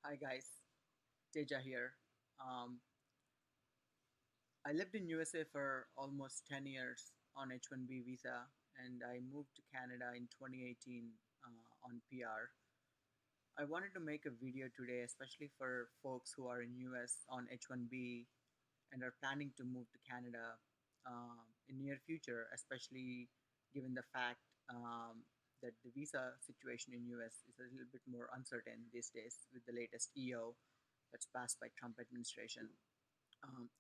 Hi guys, Teja here. Um, I lived in USA for almost 10 years on H1B visa, and I moved to Canada in 2018 on PR. I wanted to make a video today, especially for folks who are in US on H1B and are planning to move to Canada in near future, especially given the fact that the visa situation in US is a little bit more uncertain these days with the latest EO that's passed by Trump administration.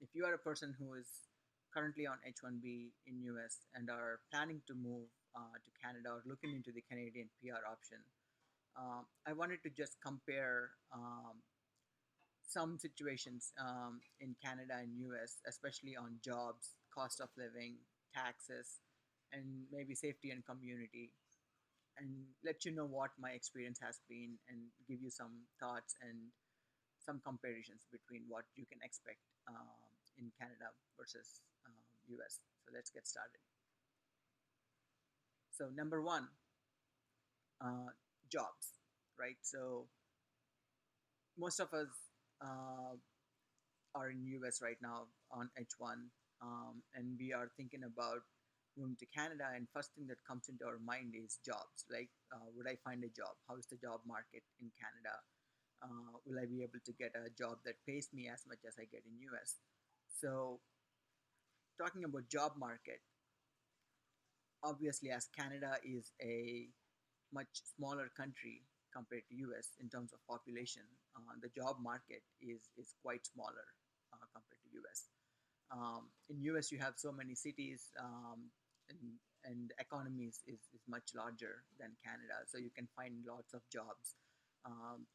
If you are a person who is currently on H1B in US and are planning to move to Canada or looking into the Canadian PR option, I wanted to just compare some situations in Canada and US, especially on jobs, cost of living, taxes, and maybe safety and community, and let you know what my experience has been and give you some thoughts and some comparisons between what you can expect in Canada versus US. So let's get started. So, number one, uh, jobs, right? So, most of us uh, are in US right now on H1, and we are thinking about moving to Canada. And first thing that comes into our mind is jobs. Like, would I find a job? How is the job market in Canada? Will I be able to get a job that pays me as much as I get in US? So, talking about job market, obviously, as Canada is a much smaller country compared to US in terms of population, the job market is quite smaller compared to US. In US, you have so many cities, and, and the economy is much larger than Canada, so you can find lots of jobs. Um,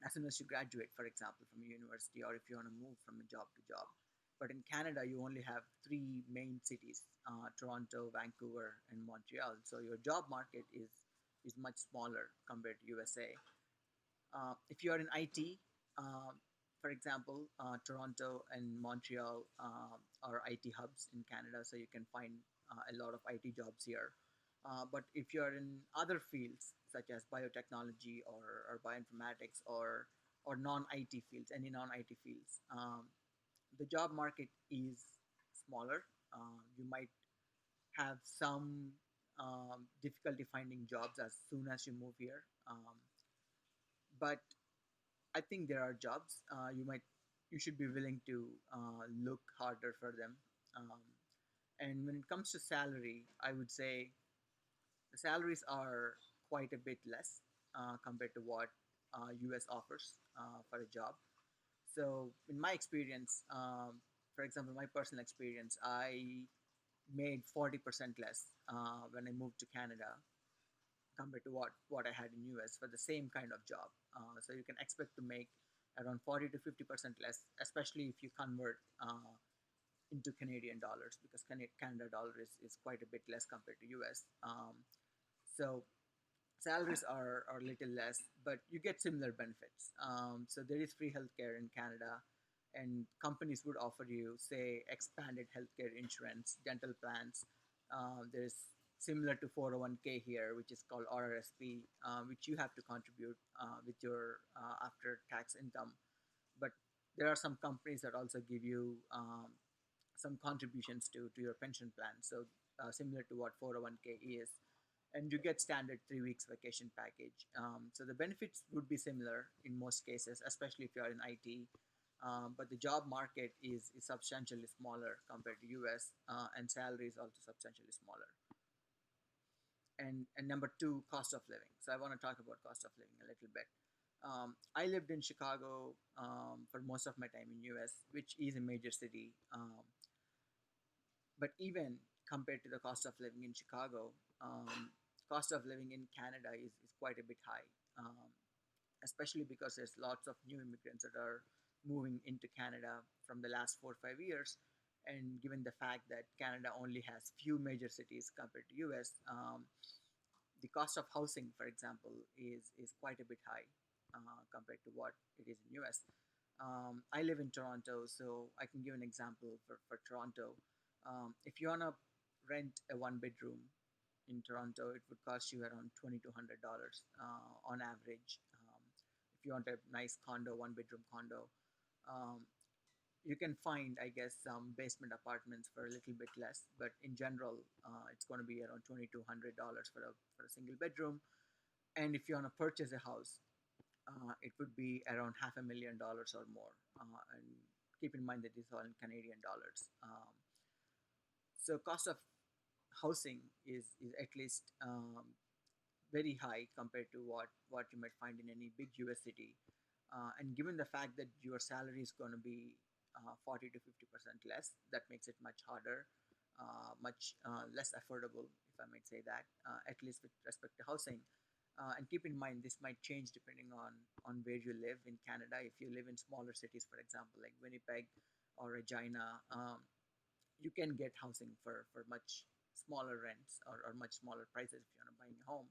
as soon as you graduate, for example, from a university, or if you want to move from a job to job. But in Canada, you only have three main cities: Toronto, Vancouver, and Montreal. So your job market is much smaller compared to USA. If you are in IT, for example, Toronto and Montreal are IT hubs in Canada, so you can find a lot of IT jobs here. But if you're in other fields such as biotechnology or bioinformatics or non-IT fields, any non-IT fields, the job market is smaller. You might have some difficulty finding jobs as soon as you move here, but I think there are jobs. You should be willing to look harder for them. Um, and when it comes to salary, I would say the salaries are quite a bit less compared to what US offers for a job. So, in my experience, for example, my personal experience, I made 40% less when I moved to Canada compared to what I had in US for the same kind of job. So you can expect to make around 40 to 50% less, especially if you convert into Canadian dollars, because Canada dollar is quite a bit less compared to US. So salaries are a little less, but you get similar benefits. So there is free healthcare in Canada, and companies would offer you, say, expanded healthcare insurance, dental plans. There's similar to 401k here, which is called RRSP, which you have to contribute with your after tax income. But there are some companies that also give you some contributions to your pension plan. So similar to what 401k is, and you get standard 3 weeks vacation package. So the benefits would be similar in most cases, especially if you're in IT. But the job market is substantially smaller compared to US, and salary is also substantially smaller. And number two, cost of living. So I want to talk about cost of living a little bit. I lived in Chicago for most of my time in US, which is a major city. But even compared to the cost of living in Chicago, cost of living in Canada is quite a bit high, especially because there's lots of new immigrants that are moving into Canada from the last 4 or 5 years. And given the fact that Canada only has few major cities compared to US, the cost of housing, for example, is quite a bit high compared to what it is in US. I live in Toronto, so I can give an example for Toronto. If you want to rent a one bedroom in Toronto, it would cost you around $2,200 on average. If you want a nice condo, one bedroom condo, um, you can find, I guess, some basement apartments for a little bit less. But in general, it's going to be around $2,200 for a single bedroom. And if you want to purchase a house, it would be around $500,000 or more. And keep in mind that these are in Canadian dollars. So cost of housing is at least very high compared to what you might find in any big US city. And given the fact that your salary is going to be 40 to 50% less, that makes it much harder, much less affordable, if I might say that, at least with respect to housing. And keep in mind, this might change depending on where you live in Canada. If you live in smaller cities, for example, like Winnipeg or Regina, you can get housing for much smaller rents or much smaller prices if you want to buy a home.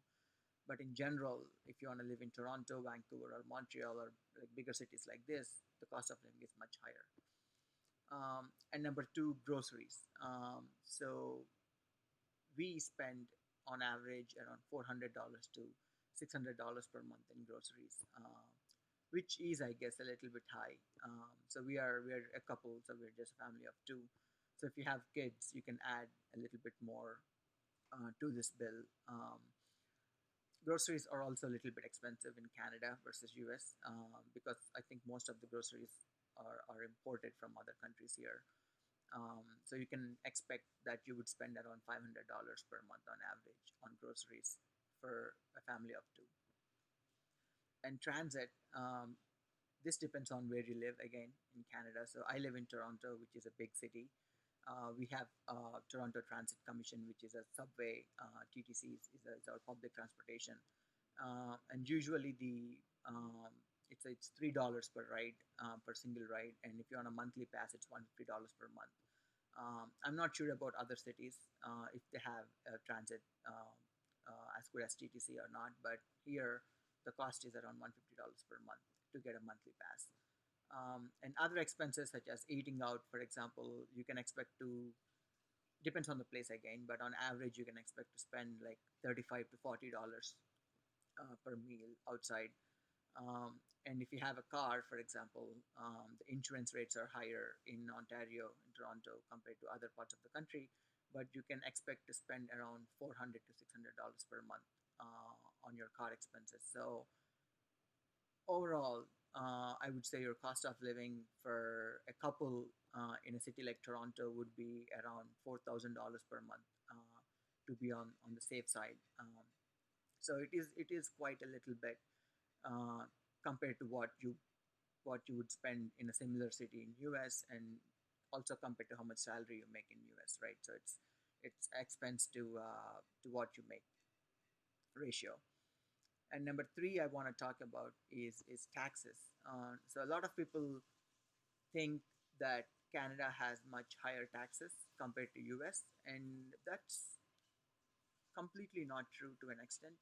But in general, if you want to live in Toronto, Vancouver, or Montreal, or like bigger cities like this, the cost of living is much higher. And number two, groceries. So we spend on average around $400 to $600 per month in groceries, which is, I guess, a little bit high. So we're a couple, so we're just a family of two. So if you have kids, you can add a little bit more to this bill. Groceries are also a little bit expensive in Canada versus US, because I think most of the groceries are imported from other countries here. So you can expect that you would spend around $500 per month on average on groceries for a family of two. And transit, this depends on where you live again in Canada. So I live in Toronto, which is a big city. We have Toronto Transit Commission, which is a subway. TTC is our public transportation, and usually it's $3 per ride, per single ride, and if you're on a monthly pass, it's $150 per month. I'm not sure about other cities if they have transit as good as TTC or not, but here the cost is around $150 per month to get a monthly pass. And other expenses such as eating out, for example, you can expect to, depends on the place again, but on average you can expect to spend like $35 to $40 per meal outside. And if you have a car, for example, the insurance rates are higher in Ontario, in Toronto, compared to other parts of the country. But you can expect to spend around $400 to $600 per month on your car expenses. So overall, I would say your cost of living for a couple in a city like Toronto would be around $4,000 per month, to be on the safe side. So it is quite a little bit uh, compared to what you would spend in a similar city in US, and also compared to how much salary you make in US, right? So it's expense to what you make ratio. And number three I want to talk about is taxes. So a lot of people think that Canada has much higher taxes compared to US, and that's completely not true to an extent.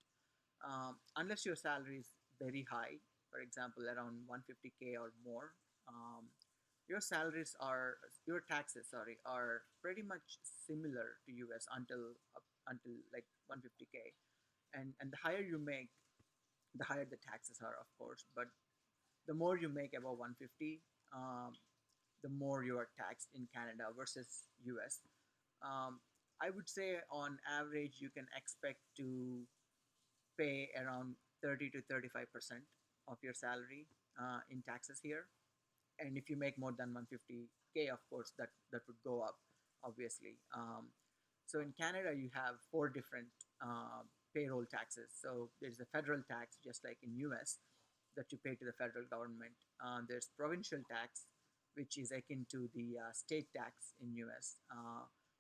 Unless your salary is very high, for example, around 150K or more, um, your salaries are your taxes, sorry, are pretty much similar to US until like 150K, and the higher you make, the higher the taxes are, of course. But the more you make above 150, um, the more you are taxed in Canada versus US. Um, I would say on average you can expect to pay around 30 to 35% of your salary in taxes here. And if you make more than 150K, of course, that would go up, obviously. So in Canada, you have four different payroll taxes. So there's a federal tax, just like in US, that you pay to the federal government. There's provincial tax, which is akin to the state tax in US.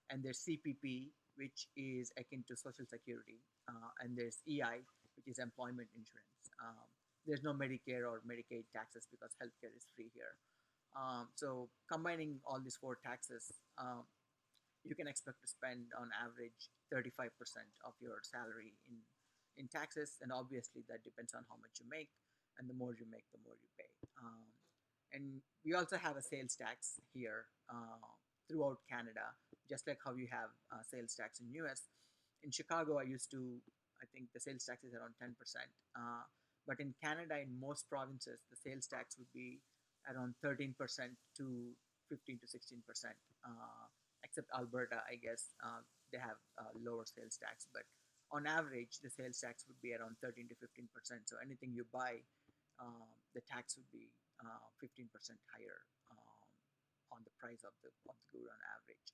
And there's CPP, which is akin to Social Security. And there's EI, which is employment insurance. There's no Medicare or Medicaid taxes because healthcare is free here. So combining all these four taxes, you can expect to spend on average 35% of your salary in taxes, and obviously that depends on how much you make, and the more you make, the more you pay. And we also have a sales tax here throughout Canada, just like how you have sales tax in US. In Chicago, I think the sales tax is around 10%. But in Canada, in most provinces, the sales tax would be around 13% to 15 to 16%. Except Alberta, I guess they have lower sales tax, but on average, the sales tax would be around 13 to 15%. So anything you buy, the tax would be 15% higher on the price of the good on average.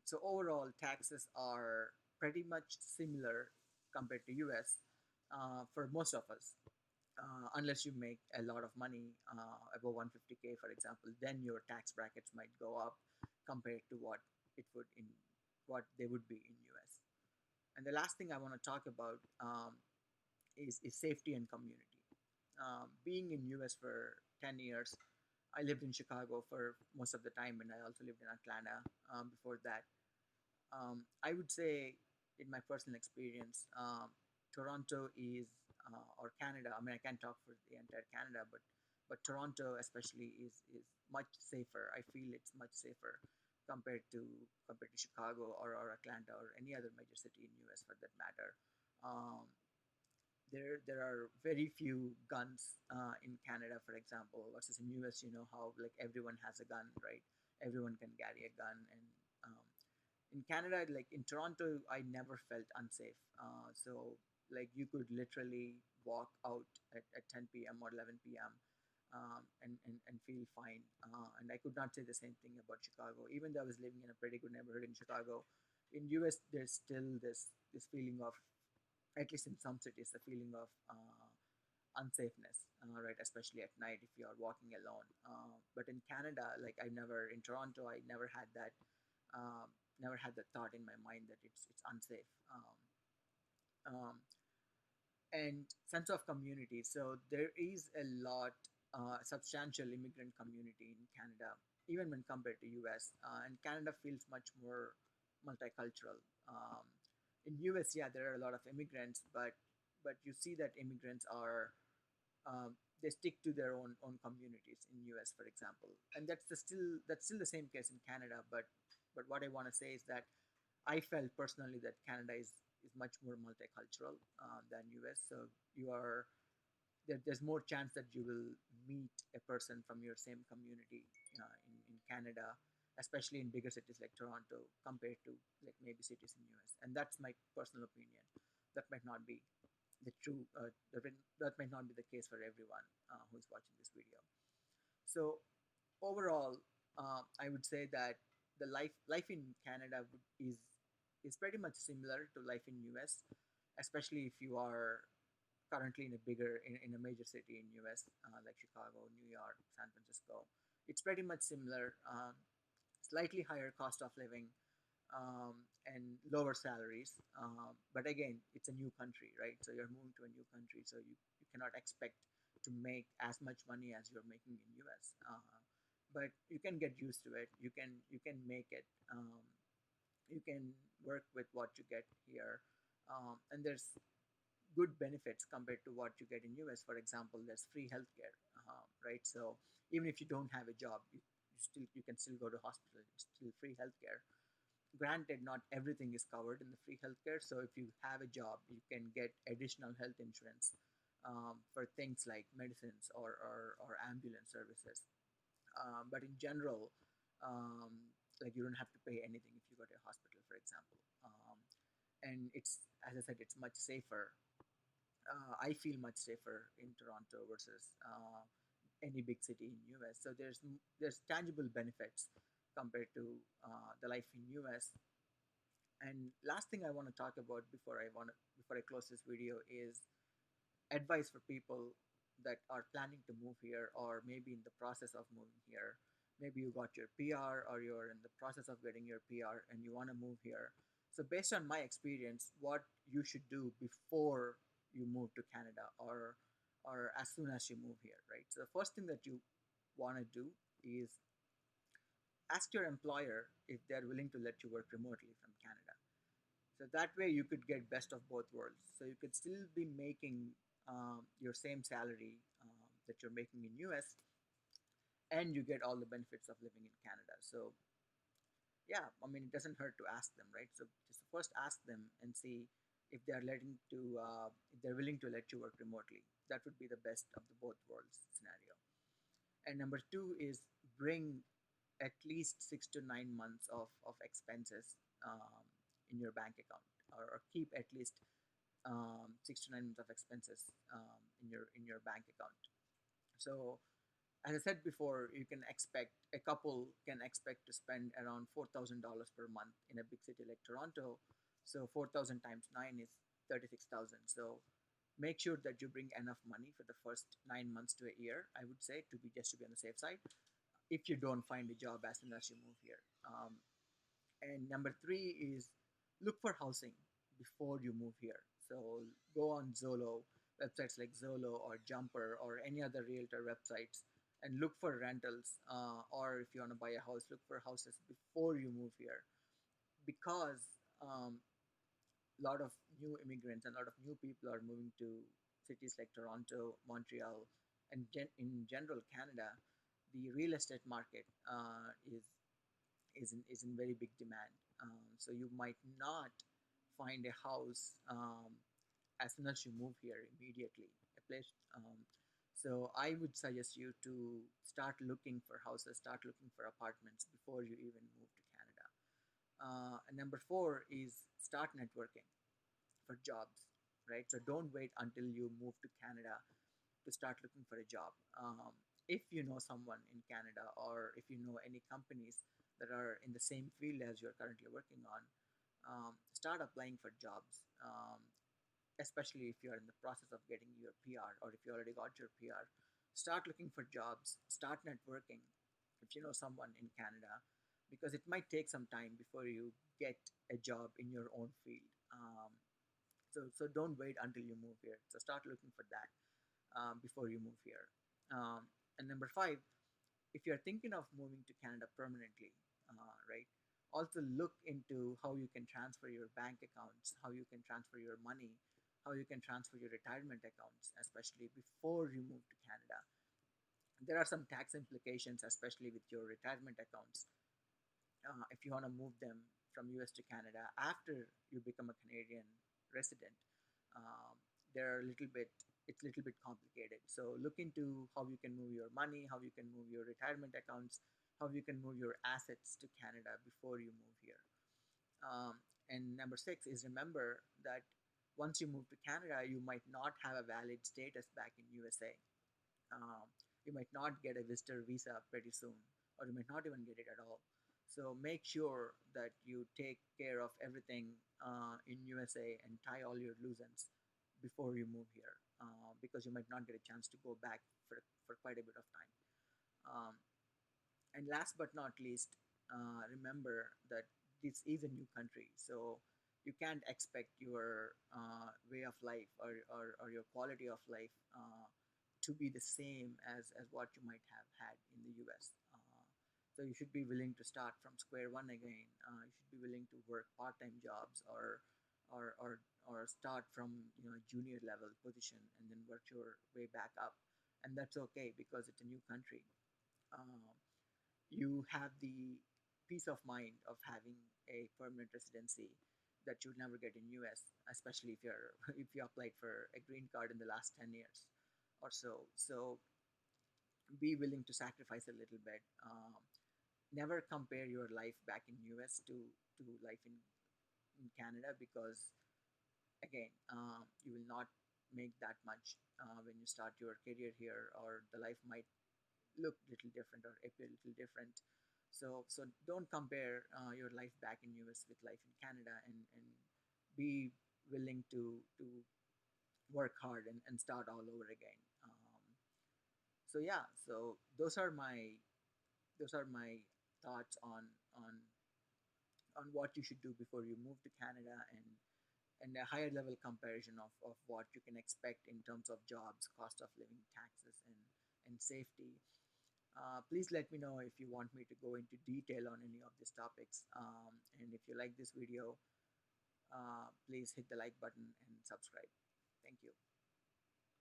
So overall, taxes are pretty much similar compared to US for most of us. Unless you make a lot of money, above 150K, for example, then your tax brackets might go up compared to what they would be in US. And the last thing I want to talk about is safety and community. Being in US for 10 years, I lived in Chicago for most of the time, and I also lived in Atlanta before that. I would say, in my personal experience, Toronto is or Canada. I mean, I can't talk for the entire Canada, but Toronto especially is much safer. I feel it's much safer compared to Chicago or Atlanta or any other major city in US for that matter. Um, there are very few guns in Canada, for example, versus in US. You know how like everyone has a gun, right? Everyone can carry a gun, and in Canada, like in Toronto, I never felt unsafe. So like you could literally walk out at 10 p.m. or 11 p.m. And feel fine. And I could not say the same thing about Chicago, even though I was living in a pretty good neighborhood in Chicago. In US, there's still this feeling of, at least in some cities, a feeling of unsafeness, right? Especially at night if you are walking alone. But in Canada, like I never in Toronto, I um, never had the thought in my mind that it's unsafe. Um, and sense of community. So there is a substantial immigrant community in Canada, even when compared to US. And Canada feels much more multicultural. In US, yeah, there are a lot of immigrants, but you see that immigrants are they stick to their own communities in US, for example, and that's still the same case in Canada. But what I want to say is that I felt personally that Canada is much more multicultural than US. So there's more chance that you will meet a person from your same community in Canada, especially in bigger cities like Toronto, compared to like maybe cities in US. And that's my personal opinion. That might not be the true. That might not be the case for everyone who's watching this video. So overall, I would say that the life in Canada is pretty much similar to life in US, especially if you are currently in a major city in US like Chicago, New York, San Francisco. It's pretty much similar. Slightly higher cost of living, and lower salaries. But again, it's a new country, right? So you're moving to a new country, so you cannot expect to make as much money as you're making in US. But you can get used to it. You can make it. You can work with what you get here, and there's good benefits compared to what you get in US. For example, there's free healthcare, right? So even if you don't have a job, you can still go to hospital. It's still free healthcare. Granted, not everything is covered in the free healthcare. So if you have a job, you can get additional health insurance for things like medicines or ambulance services. But in general, like you don't have to pay anything if you go to a hospital, for example. And it's, as I said, it's much safer. I feel much safer in Toronto versus any big city in US. So there's tangible benefits compared to the life in US. And last thing I want to talk about before I close this video is advice for people that are planning to move here or maybe in the process of moving here. Maybe you got your PR or you're in the process of getting your PR and you want to move here. So based on my experience, what you should do before you move to Canada or as soon as you move here, right? So the first thing that you want to do is ask your employer if they're willing to let you work remotely from Canada. So that way you could get best of both worlds. So you could still be making your same salary that you're making in US, and you get all the benefits of living in Canada. So yeah, I mean it doesn't hurt to ask them, right? So just first ask them and see if they're willing to let you work remotely. That would be the best of the both worlds scenario. And number two is bring at least 6 to 9 months of expenses in your bank account, or keep at least 6 to 9 months of expenses in your bank account. So as I said before, you can expect a couple can expect to spend around $4,000 per month in a big city like Toronto. So 4,000 times nine is 36,000. So make sure that you bring enough money for the first 9 months to a year, I would say, to be on the safe side. If you don't find a job as soon as you move here, and number three is look for housing before you move here. So go on Zolo, websites like Zolo or Jumper or any other realtor websites, and look for rentals. Or if you want to buy a house, look for houses before you move here, because a lot of new immigrants and a lot of new people are moving to cities like Toronto, Montreal, and in general Canada. The real estate market is in very big demand. So you might not find a house as soon as you move here immediately. A place. So I would suggest you to start looking for houses, start looking for apartments before you even move to Canada. And number four is start networking for jobs, right? So don't wait until you move to Canada to start looking for a job. If you know someone in Canada, or if you know any companies that are in the same field as you're currently working on, start applying for jobs. Especially if you're in the process of getting your PR, or if you already got your PR, start looking for jobs, start networking if you know someone in Canada, because it might take some time before you get a job in your own field. So don't wait until you move here. So start looking for that before you move here. And number five, if you're thinking of moving to Canada permanently, right, also look into how you can transfer your bank accounts, how you can transfer your money, how you can transfer your retirement accounts, especially before you move to Canada. There are some tax implications, especially with your retirement accounts, if you want to move them from US to Canada after you become a Canadian resident. Um, they're a little bit it's a little bit complicated. So look into how you can move your money, how you can move your retirement accounts, how you can move your assets to Canada before you move here. And number six is remember that once you move to Canada, you might not have a valid status back in USA. um, you might not get a visitor visa pretty soon, or you might not even get it at all. So make sure that you take care of everything in USA and tie all your loose ends before you move here, because you might not get a chance to go back for quite a bit of time. Um, and last but not least, remember that this is a new country, so you can't expect your way of life, or your quality of life to be the same as what you might have had in the US. So you should be willing to start from square one again. You should be willing to work part-time jobs, or, or, or start from junior level position and then work your way back up. And that's okay, because it's a new country. Um, you have the peace of mind of having a permanent residency that you'd never get in US, especially if you're if you applied for a green card in the last 10 years or so. So be willing to sacrifice a little bit. Never compare your life back in US to life in Canada, because again, you will not make that much when you start your career here, or the life might look a little different or appear a little different. So don't compare your life back in US with life in Canada, and be willing to work hard and start all over again. So yeah, so those are my thoughts on what you should do before you move to Canada, and a higher level comparison of what you can expect in terms of jobs, cost of living, taxes, and safety. Please let me know if you want me to go into detail on any of these topics. And if you like this video, please hit the like button and subscribe. Thank you.